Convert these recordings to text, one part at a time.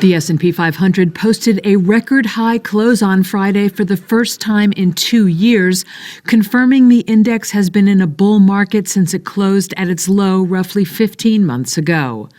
The S&P 500 posted a record high close on Friday for the first time in 2 years, confirming the index has been in a bull market since it closed at its low roughly 15 months ago.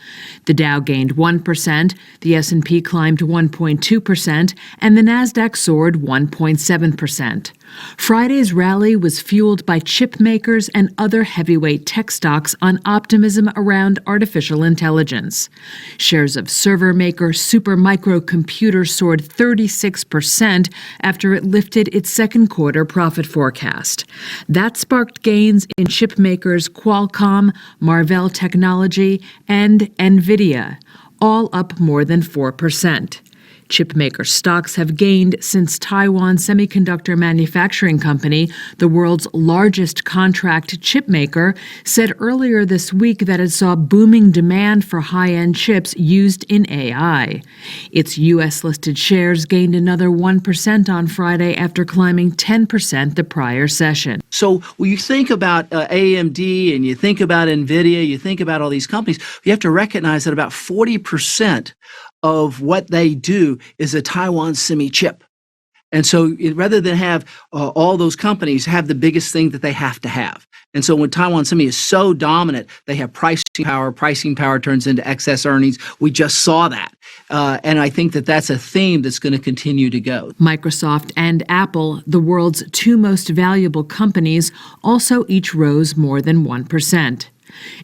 The Dow gained 1%, the S&P climbed 1.2%, and the Nasdaq soared 1.7%. Friday's rally was fueled by chipmakers and other heavyweight tech stocks on optimism around artificial intelligence. Shares of server maker Supermicro Computer soared 36% after it lifted its second quarter profit forecast. That sparked gains in chip makers Qualcomm, Marvell Technology, and NVIDIA, all up more than 4%. Chipmaker stocks have gained since Taiwan Semiconductor Manufacturing Company, the world's largest contract chip maker, said earlier this week that it saw booming demand for high-end chips used in AI. Its U.S.-listed shares gained another 1% on Friday after climbing 10% the prior session. So when you think about AMD and you think about NVIDIA, you think about all these companies, you have to recognize that about 40% of what they do is a Taiwan semi chip. And so rather than have all those companies have the biggest thing that they have to have. And so when Taiwan semi is so dominant, they have pricing power turns into excess earnings. We just saw that. And I think that that's a theme that's going to continue to go. Microsoft and Apple, the world's two most valuable companies, also each rose more than 1%.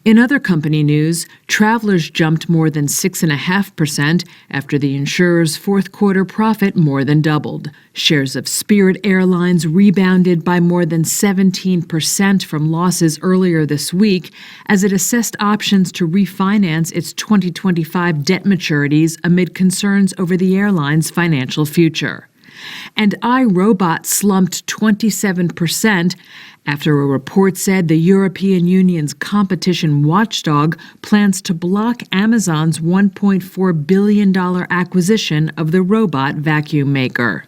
In other company news, Travelers jumped more than 6.5% after the insurer's fourth quarter profit more than doubled. Shares of Spirit Airlines rebounded by more than 17% from losses earlier this week as it assessed options to refinance its 2025 debt maturities amid concerns over the airline's financial future. And iRobot slumped 27% after a report said the European Union's competition watchdog plans to block Amazon's $1.4 billion acquisition of the robot vacuum maker.